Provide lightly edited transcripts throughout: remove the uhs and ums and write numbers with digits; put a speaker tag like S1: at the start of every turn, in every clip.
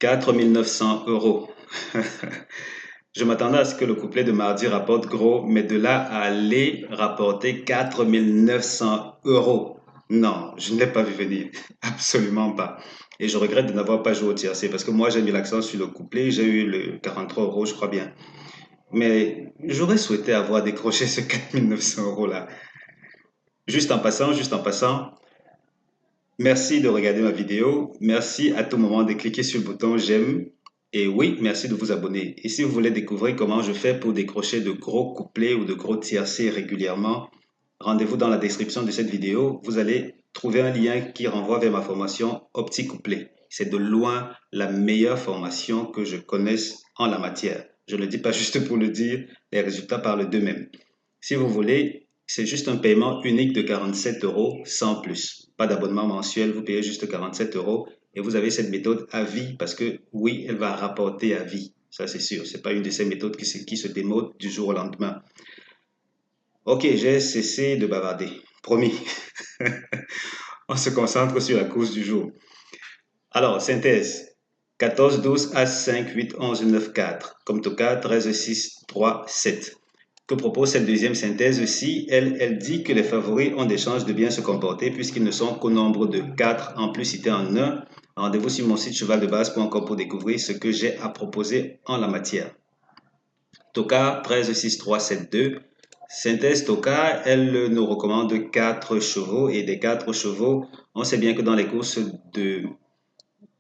S1: 4 900 euros. Je m'attendais à ce que le couplet de mardi rapporte gros, mais de là à aller rapporter 4 900 euros. Non, je ne l'ai pas vu venir. Absolument pas. Et je regrette de n'avoir pas joué au tiercé parce que moi j'ai mis l'accent sur le couplet, j'ai eu le 43 euros, je crois bien. Mais j'aurais souhaité avoir décroché ce 4 900 euros là. Juste en passant, merci de regarder ma vidéo. Merci à tout moment de cliquer sur le bouton j'aime. Et oui, merci de vous abonner. Et si vous voulez découvrir comment je fais pour décrocher de gros couplets ou de gros tiercés régulièrement, rendez-vous dans la description de cette vidéo. Vous allez trouver un lien qui renvoie vers ma formation Opti Couplet. C'est de loin la meilleure formation que je connaisse en la matière. Je ne le dis pas juste pour le dire, les résultats parlent d'eux-mêmes. Si vous voulez, c'est juste un paiement unique de 47 euros sans plus. Pas d'abonnement mensuel, vous payez juste 47 euros et vous avez cette méthode à vie parce que oui, elle va rapporter à vie. Ça, c'est sûr. C'est pas une de ces méthodes qui se démode du jour au lendemain. Ok, j'ai cessé de bavarder. Promis. On se concentre sur la cause du jour. Alors, synthèse. 14, 12, As, 5, 8, 11, 9, 4. Comme Toka, 13, 6, 3, 7. Que propose cette deuxième synthèse aussi? Elle dit que les favoris ont des chances de bien se comporter puisqu'ils ne sont qu'au nombre de 4 en plus cité en 1. Rendez-vous sur mon site chevaldebase.com pour découvrir ce que j'ai à proposer en la matière. Toka 13, 6, 3, 7, 2. Synthèse Toka, elle nous recommande 4 chevaux et des 4 chevaux, on sait bien que dans les courses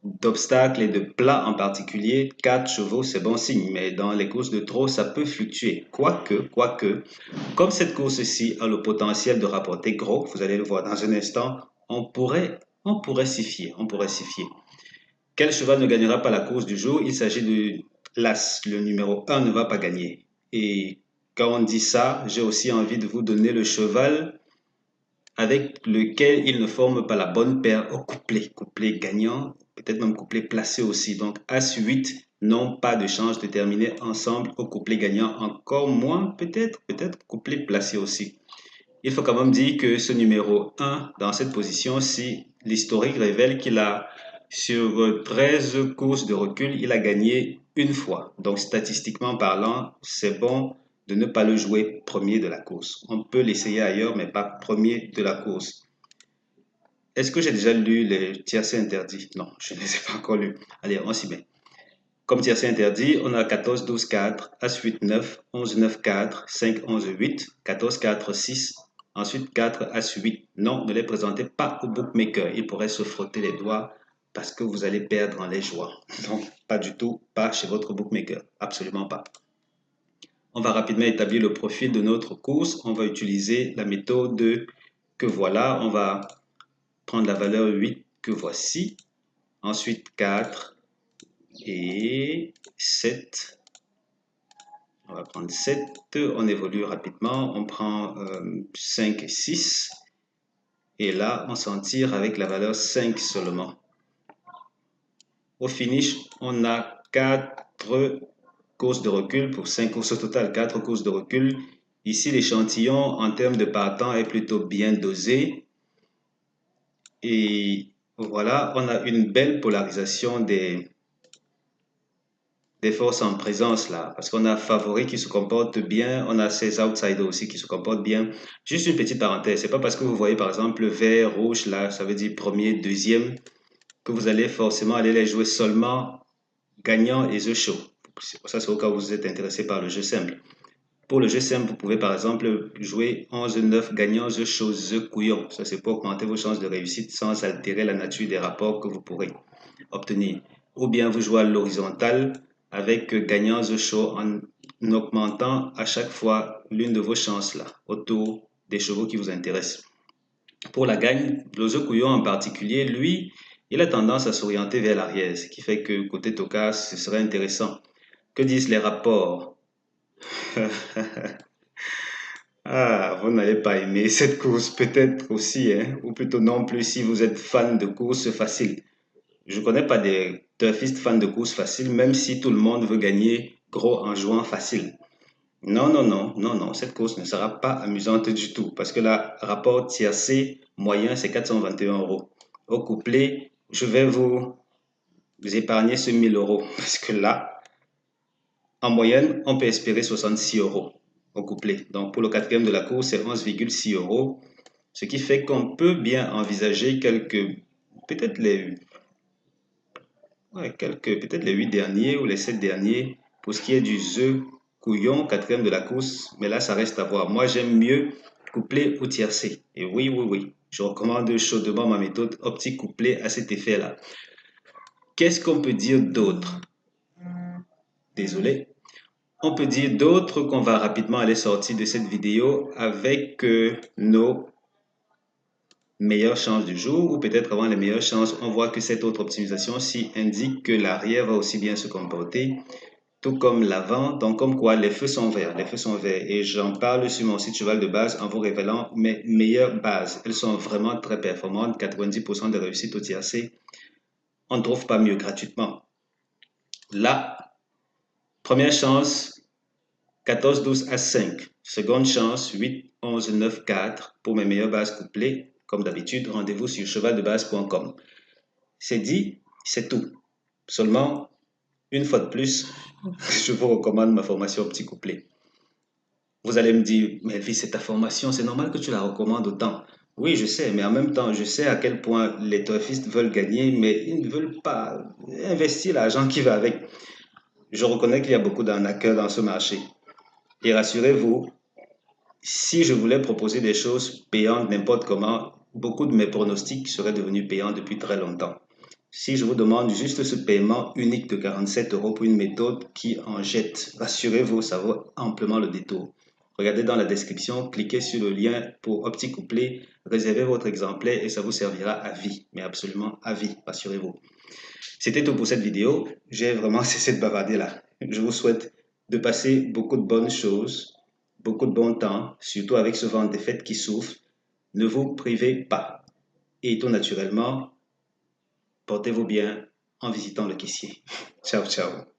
S1: d'obstacles et de plats en particulier, 4 chevaux, c'est bon signe, mais dans les courses de trot, ça peut fluctuer. Quoique, comme cette course-ci a le potentiel de rapporter gros, vous allez le voir dans un instant, on pourrait s'y fier, Quel cheval ne gagnera pas la course du jour? Il s'agit de l'As, le numéro 1 ne va pas gagner. Et quand on dit ça, j'ai aussi envie de vous donner le cheval avec lequel il ne forme pas la bonne paire au couplet gagnant, peut-être même couplet placé aussi. Donc As-8 n'ont pas de chance de terminer ensemble au couplet gagnant, encore moins peut-être couplet placé aussi. Il faut quand même dire que ce numéro 1 dans cette position-ci, l'historique révèle qu'il a sur 13 courses de recul, il a gagné une fois. Donc statistiquement parlant, c'est bon de ne pas le jouer premier de la course. On peut l'essayer ailleurs, mais pas premier de la course. Est-ce que j'ai déjà lu les tiercés interdits? Non, je ne les ai pas encore lus. Allez, on s'y met. Comme tiercé interdit, on a 14, 12, 4, As, 8, 9, 11, 9, 4, 5, 11, 8, 14, 4, 6, ensuite 4, As, 8. Non, ne les présentez pas au bookmaker. Il pourrait se frotter les doigts parce que vous allez perdre en les jouant. Donc, pas du tout, pas chez votre bookmaker. Absolument pas. On va rapidement établir le profil de notre course. On va utiliser la méthode que voilà. On va prendre la valeur 8 que voici. Ensuite 4 et 7. On va prendre 7. On évolue rapidement. On prend 5 et 6. Et là, on s'en tire avec la valeur 5 seulement. Au finish, on a 4 courses de recul pour 5 courses au total, 4 courses de recul. Ici, l'échantillon en termes de partant est plutôt bien dosé. Et voilà, on a une belle polarisation des forces en présence là, parce qu'on a favori qui se comporte bien, on a ces outsiders aussi qui se comportent bien. Juste une petite parenthèse, c'est pas parce que vous voyez par exemple le vert, rouge là, ça veut dire premier, deuxième, que vous allez forcément aller les jouer seulement gagnant et the show. Ça, c'est au cas où vous êtes intéressé par le jeu simple. Pour le jeu simple, vous pouvez par exemple jouer 11-9 gagnant the show, the couillon. Ça, c'est pour augmenter vos chances de réussite sans altérer la nature des rapports que vous pourrez obtenir. Ou bien vous jouez à l'horizontale avec gagnant the show en augmentant à chaque fois l'une de vos chances là, autour des chevaux qui vous intéressent. Pour la gagne, le the couillon en particulier, lui, il a tendance à s'orienter vers l'arrière, ce qui fait que côté Toka, ce serait intéressant. Que disent les rapports? Ah, vous n'allez pas aimer cette course, peut-être aussi, hein, ou plutôt non plus si vous êtes fan de courses faciles. Je ne connais pas des turfistes fans de courses faciles, même si tout le monde veut gagner gros en jouant facile. Non, non, non, non, non, cette course ne sera pas amusante du tout, parce que le rapport tiercé moyen, c'est 421 euros. Au couplet, je vais vous vous épargnez ce 1000 euros parce que là, en moyenne, on peut espérer 66 euros au couplet. Donc, pour le quatrième de la course, c'est 11,6 euros, ce qui fait qu'on peut bien envisager peut-être peut-être les 8 derniers ou les 7 derniers pour ce qui est du The Couillon, quatrième de la course. Mais là, ça reste à voir. Moi, j'aime mieux couplet ou tiercé. Et oui, oui, oui. Je recommande chaudement ma méthode optique couplet à cet effet-là. Qu'est-ce qu'on peut dire d'autre? Désolé. On peut dire d'autres qu'on va rapidement aller sortir de cette vidéo avec nos meilleures chances du jour ou peut-être avant les meilleures chances. On voit que cette autre optimisation-ci indique que l'arrière va aussi bien se comporter, tout comme l'avant. Donc, comme quoi les feux sont verts. Les feux sont verts. Et j'en parle sur mon site Cheval de Base en vous révélant mes meilleures bases. Elles sont vraiment très performantes. 90% de réussite au tiercé. On ne trouve pas mieux gratuitement. Là, première chance, 14, 12 à 5. Seconde chance, 8, 11, 9, 4 pour mes meilleures bases couplées. Comme d'habitude, rendez-vous sur chevaldebase.com. C'est dit, c'est tout. Seulement, une fois de plus, je vous recommande ma formation petit couplet. Vous allez me dire, mais Elvis, c'est ta formation, c'est normal que tu la recommandes autant. Oui, je sais, mais en même temps, je sais à quel point les turfistes veulent gagner, mais ils ne veulent pas investir l'argent qui va avec. Je reconnais qu'il y a beaucoup d'arnaqueurs dans ce marché. Et rassurez-vous, si je voulais proposer des choses payantes n'importe comment, beaucoup de mes pronostics seraient devenus payants depuis très longtemps. Si je vous demande juste ce paiement unique de 47 euros pour une méthode qui en jette, rassurez-vous, ça vaut amplement le détour. Regardez dans la description, cliquez sur le lien pour Opti Couplet, réservez votre exemplaire et ça vous servira à vie, mais absolument à vie, rassurez-vous. C'était tout pour cette vidéo. J'ai vraiment cessé de bavarder là. Je vous souhaite de passer beaucoup de bonnes choses, beaucoup de bon temps, surtout avec ce vent des fêtes qui souffle. Ne vous privez pas. Et tout naturellement, portez-vous bien en visitant le caissier. Ciao, ciao.